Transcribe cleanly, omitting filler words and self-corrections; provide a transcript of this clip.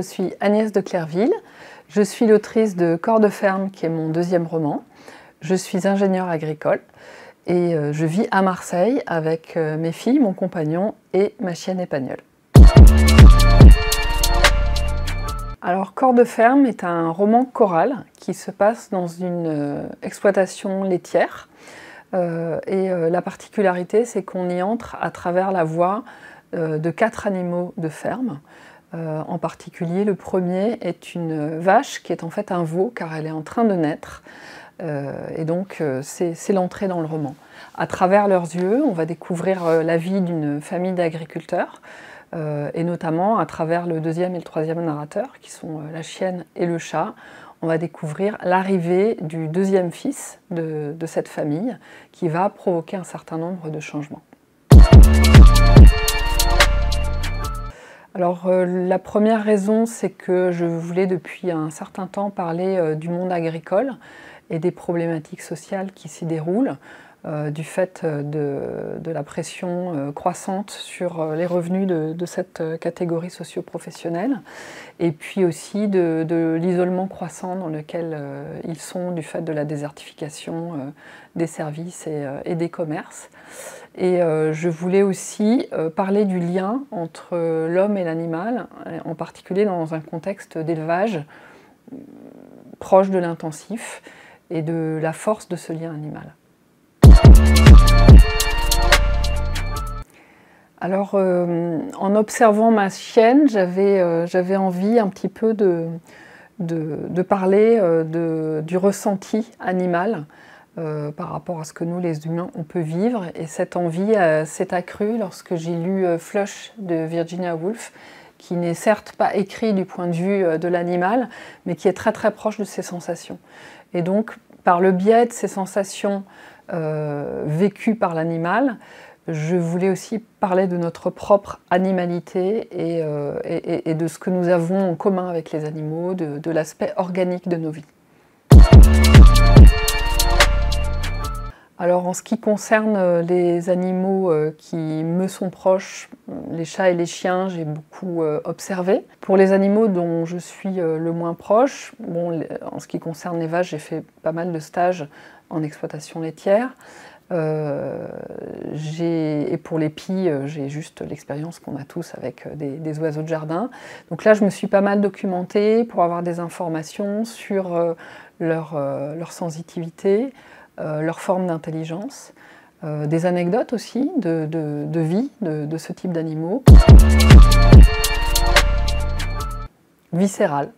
suis Agnès de Clerville. Je suis l'autrice de Corps de ferme, qui est mon deuxième roman. Je suis ingénieure agricole et je vis à Marseille avec mes filles, mon compagnon et ma chienne Épagnole. Alors, Corps de ferme est un roman choral qui se passe dans une exploitation laitière. La particularité, c'est qu'on y entre à travers la voix de 4 animaux de ferme. En particulier, le premier est une vache qui est en fait un veau car elle est en train de naître. Et donc, c'est l'entrée dans le roman. À travers leurs yeux, on va découvrir la vie d'une famille d'agriculteurs, et notamment à travers le deuxième et le troisième narrateur, qui sont la chienne et le chat. On va découvrir l'arrivée du deuxième fils de cette famille, qui va provoquer un certain nombre de changements. Alors, la première raison, c'est que je voulais depuis un certain temps parler du monde agricole et des problématiques sociales qui s'y déroulent, du fait de la pression croissante sur les revenus de cette catégorie socio-professionnelle, et puis aussi de l'isolement croissant dans lequel ils sont du fait de la désertification des services et des commerces. Et je voulais aussi parler du lien entre l'homme et l'animal, en particulier dans un contexte d'élevage proche de l'intensif et de la force de ce lien animal. Alors, en observant ma chienne, j'avais envie un petit peu de parler du ressenti animal par rapport à ce que nous, les humains, on peut vivre. Et cette envie s'est accrue lorsque j'ai lu Flush de Virginia Woolf, qui n'est certes pas écrit du point de vue de l'animal, mais qui est très très proche de ses sensations. Et donc, par le biais de ces sensations vécues par l'animal, je voulais aussi parler de notre propre animalité et de ce que nous avons en commun avec les animaux, de l'aspect organique de nos vies. Alors, en ce qui concerne les animaux qui me sont proches, les chats et les chiens, j'ai beaucoup observé. Pour les animaux dont je suis le moins proche, bon, en ce qui concerne les vaches, j'ai fait pas mal de stages en exploitation laitière. Et pour les pies, j'ai juste l'expérience qu'on a tous avec des oiseaux de jardin. Donc là, je me suis pas mal documentée pour avoir des informations sur leur sensitivité, leur forme d'intelligence, des anecdotes aussi de vie de ce type d'animaux. Viscérale.